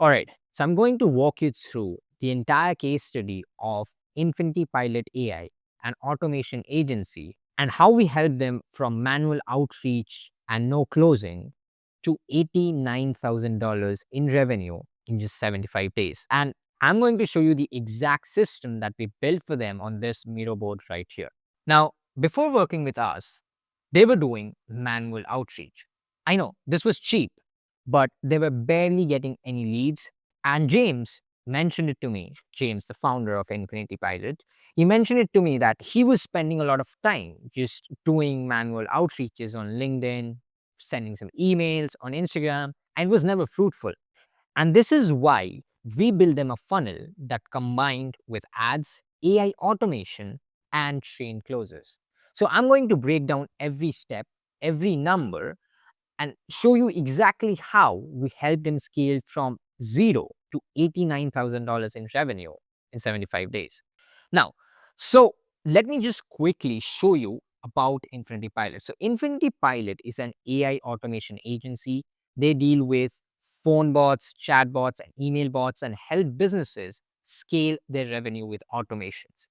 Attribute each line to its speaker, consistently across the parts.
Speaker 1: All right, so I'm going to walk you through the entire case study of Infinity Pilot AI, an automation agency, and how we helped them from manual outreach and no closing to $89,000 in revenue in just 75 days. And I'm going to show you the exact system that we built for them on this Miro board right here. Now, before working with us, they were doing manual outreach. I know this was cheap, but they were barely getting any leads. And James mentioned it to me, James, the founder of Infinity Pilot, he mentioned it to me that he was spending a lot of time just doing manual outreaches on LinkedIn, sending some emails on Instagram, and it was never fruitful. And this is why we built them a funnel that combined with ads, AI automation, and trained closers. So I'm going to break down every step, every number, and show you exactly how we helped him scale from zero to $89,000 in revenue in 75 days. Now, so let me just quickly show you about Infinity Pilot. So, Infinity Pilot is an AI automation agency. They deal with phone bots, chat bots, and email bots and help businesses scale their revenue with automations.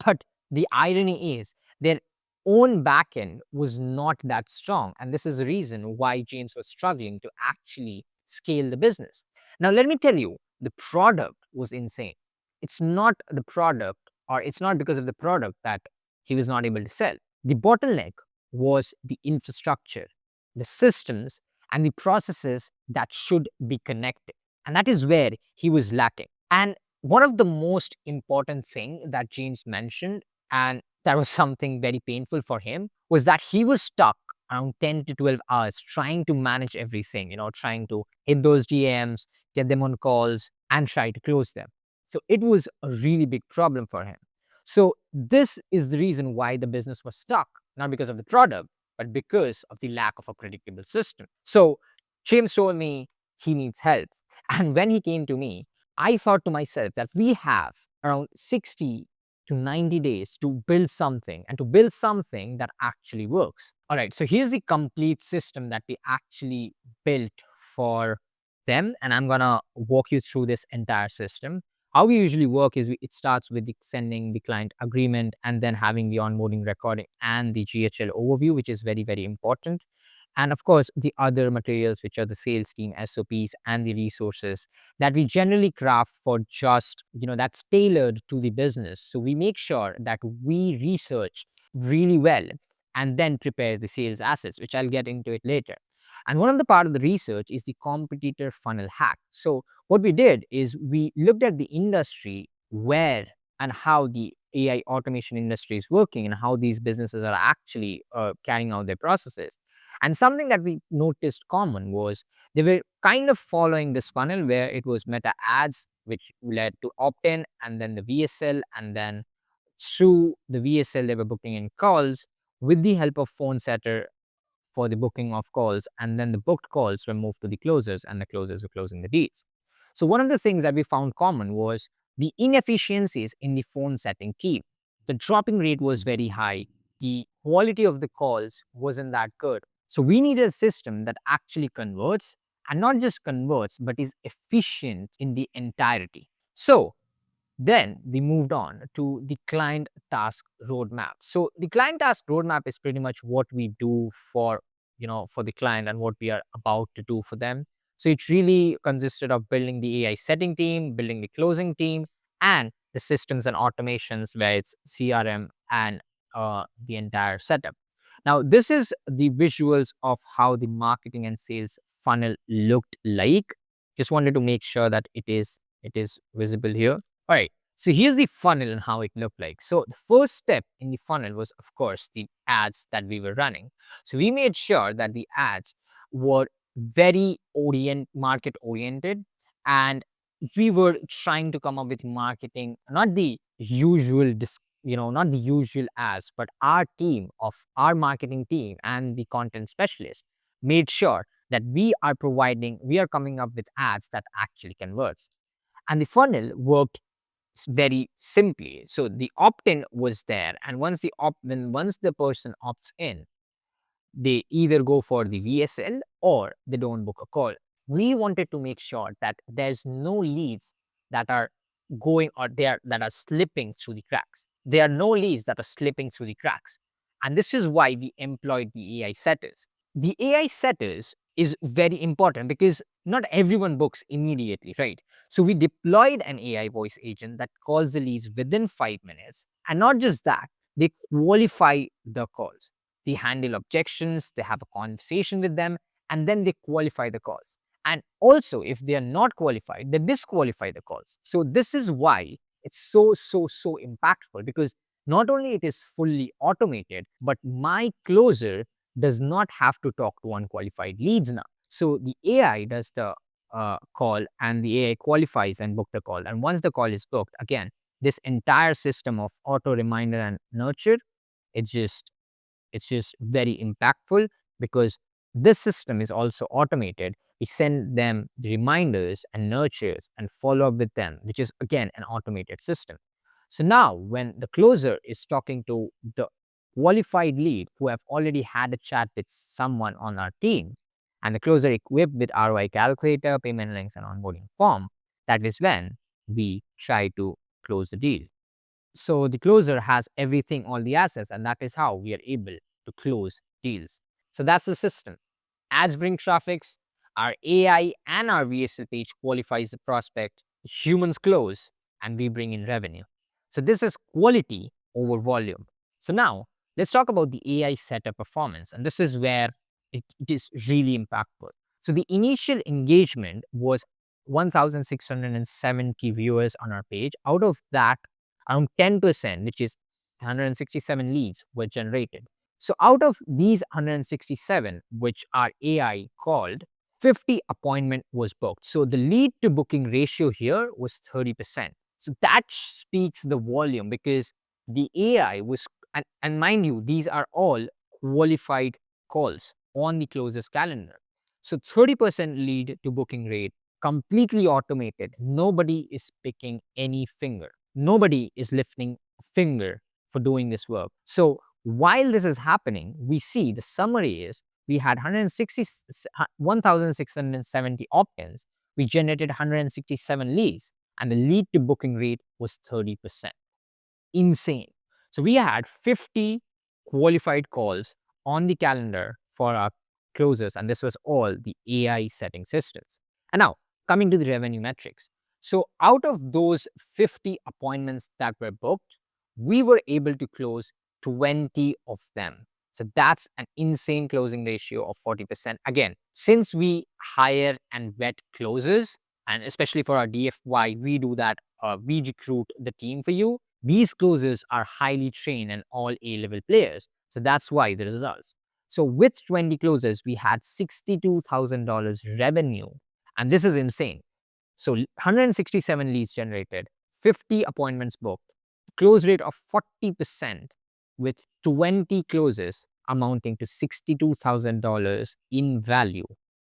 Speaker 1: But the irony is, their own backend was not that strong. And this is the reason why James was struggling to actually scale the business. Now, let me tell you, the product was insane. It's not the product, or it's not because of the product that he was not able to sell. The bottleneck was the infrastructure, the systems, and the processes that should be connected. And that is where he was lacking. And one of the most important thing that James mentioned, and that was something very painful for him, was that he was stuck around 10 to 12 hours trying to manage everything, trying to hit those DMs, get them on calls, and try to close them. So it was a really big problem for him. So this is the reason why the business was stuck, not because of the product, but because of the lack of a predictable system. So James told me he needs help. And when he came to me, I thought to myself that we have around 60 to 90 days to build something and to build something that actually works. All right, so here's the complete system that we actually built for them. And I'm gonna walk you through this entire system. How we usually work is it starts with sending the client agreement and then having the onboarding recording and the GHL overview, which is very, very important. And of course, the other materials, which are the sales team, SOPs, and the resources that we generally craft for just, that's tailored to the business. So we make sure that we research really well and then prepare the sales assets, which I'll get into it later. And one of the part of the research is the competitor funnel hack. So what we did is we looked at the industry where and how the AI automation industry is working and how these businesses are actually carrying out their processes. And something that we noticed common was they were kind of following this funnel where it was meta ads, which led to opt in, and then the VSL, and then through the VSL, they were booking in calls with the help of phone setter for the booking of calls, and then the booked calls were moved to the closers, and the closers were closing the deals. So one of the things that we found common was the inefficiencies in the phone setting team. The dropping rate was very high. The quality of the calls wasn't that good. So we needed a system that actually converts, and not just converts, but is efficient in the entirety. So then we moved on to the client task roadmap. So the client task roadmap is pretty much what we do for the client and what we are about to do for them. So it really consisted of building the AI setting team, building the closing team, and the systems and automations where it's CRM and the entire setup. Now, this is the visuals of how the marketing and sales funnel looked like. Just wanted to make sure that it is visible here. All right. So here's the funnel and how it looked like. So the first step in the funnel was, of course, the ads that we were running. So we made sure that the ads were very market oriented, and we were trying to come up with marketing, not the usual not the usual ads, but our marketing team and the content specialist made sure that we are coming up with ads that actually converts. And the funnel worked very simply. So the opt-in was there, and once the person opts in, they either go for the VSL or they don't book a call. we wanted to make sure that there's no leads that are going or that are slipping through the cracks. There are no leads that are slipping through the cracks. And this is why we employed the AI setters. The AI setters is very important because not everyone books immediately, right? So we deployed an AI voice agent that calls the leads within 5 minutes. And not just that, they qualify the calls. They handle objections, they have a conversation with them, and then they qualify the calls. And also, if they are not qualified, they disqualify the calls. So this is why it's so impactful, because not only it is fully automated, but my closer does not have to talk to unqualified leads now. So the AI does the call, and the AI qualifies and book the call. And once the call is booked, again, this entire system of auto reminder and nurture, it's just it's just very impactful because this system is also automated. We send them the reminders and nurtures and follow up with them, which is again an automated system. So now when the closer is talking to the qualified lead who have already had a chat with someone on our team, and the closer equipped with ROI calculator, payment links, and onboarding form, that is when we try to close the deal. So the closer has everything, all the assets, and that is how we are able to close deals. So that's the system. Ads bring traffics, our AI and our VSL page qualifies the prospect, humans close, and we bring in revenue. So this is quality over volume. So now let's talk about the AI setup performance, and this is where it is really impactful. So the initial engagement was 1,670 viewers on our page. Out of that, around 10%, which is 167 leads, were generated. So out of these 167, which our AI called, 50 appointment was booked. So the lead to booking ratio here was 30%. So that speaks the volume because the AI was, and mind you, these are all qualified calls on the closest calendar. So 30% lead to booking rate, completely automated. Nobody is picking any finger. Nobody is lifting a finger for doing this work. So while this is happening, we see the summary is we had 1,670 opt-ins. We generated 167 leads, and the lead to booking rate was 30%. Insane. So we had 50 qualified calls on the calendar for our closers, and this was all the AI setting systems. And now coming to the revenue metrics. So out of those 50 appointments that were booked, we were able to close 20 of them. So that's an insane closing ratio of 40%. Again, since we hire and vet closers, and especially for our DFY, we do that, we recruit the team for you. These closers are highly trained and all A-level players. So that's why the results. So with 20 closers, we had $62,000 revenue. And this is insane. So 167 leads generated, 50 appointments booked, close rate of 40% with 20 closes amounting to $62,000 in value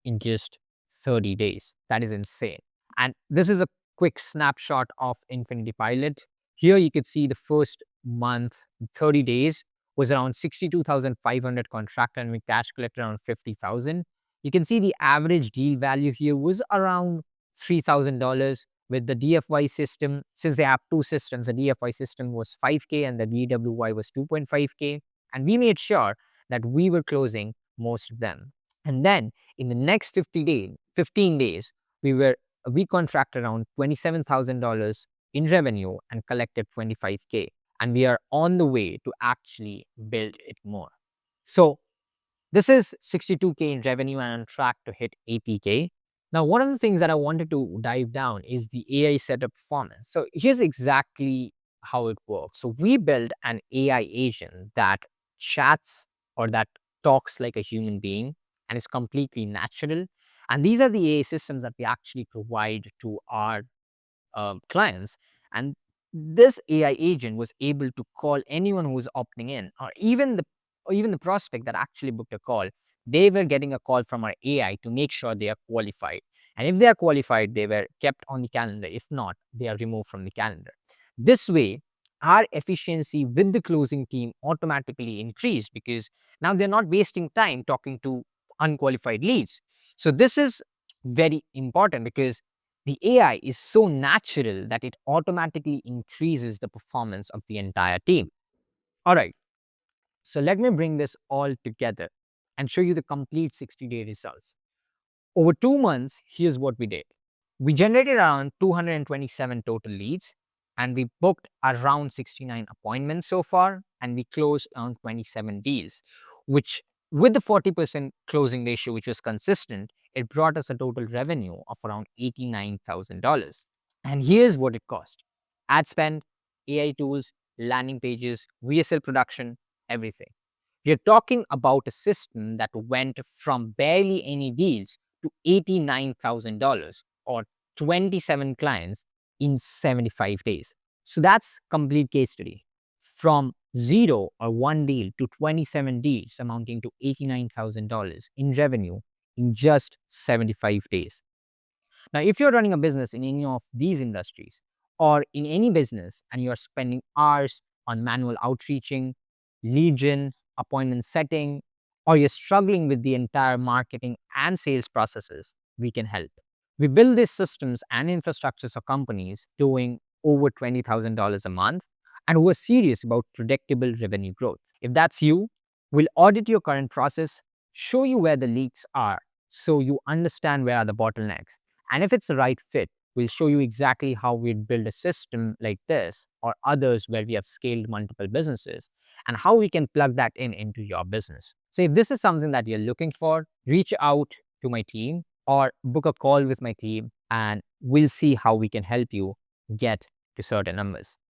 Speaker 1: in just 30 days. That is insane. And this is a quick snapshot of Infinity Pilot. Here you could see the first month, 30 days, was around 62,500 contract and we cash collected around 50,000. You can see the average deal value here was around $3,000 with the DFY system. Since they have two systems, the DFY system was 5K and the DWY was 2.5K. And we made sure that we were closing most of them. And then in the next 15 days, we contracted around $27,000 in revenue and collected 25K. And we are on the way to actually build it more. So this is 62K in revenue and on track to hit 80K. Now, one of the things that I wanted to dive down is the AI setup performance. So here's exactly how it works. So we built an AI agent that chats or that talks like a human being and is completely natural. And these are the AI systems that we actually provide to our clients. And this AI agent was able to call anyone who was opting in, or even the prospect that actually booked a call. They were getting a call from our AI to make sure they are qualified. And if they are qualified, they were kept on the calendar. If not, they are removed from the calendar. This way, our efficiency with the closing team automatically increased because now they're not wasting time talking to unqualified leads. So this is very important because the AI is so natural that it automatically increases the performance of the entire team. All right, so let me bring this all together and show you the complete 60-day results. Over 2 months, here's what we did. We generated around 227 total leads and we booked around 69 appointments so far and we closed around 27 deals, which with the 40% closing ratio, which was consistent, it brought us a total revenue of around $89,000. And here's what it cost: ad spend, AI tools, landing pages, VSL production, everything. We're talking about a system that went from barely any deals to $89,000 or 27 clients in 75 days. So that's complete case study. From zero or one deal to 27 deals amounting to $89,000 in revenue in just 75 days. Now, if you're running a business in any of these industries or in any business and you're spending hours on manual outreaching, lead gen, appointment setting, or you're struggling with the entire marketing and sales processes, we can help. We build these systems and infrastructures for companies doing over $20,000 a month and who are serious about predictable revenue growth. If that's you, we'll audit your current process, show you where the leaks are so you understand where are the bottlenecks. And if it's the right fit, we'll show you exactly how we'd build a system like this or others where we have scaled multiple businesses and how we can plug that in into your business. So if this is something that you're looking for, reach out to my team or book a call with my team and we'll see how we can help you get to certain numbers.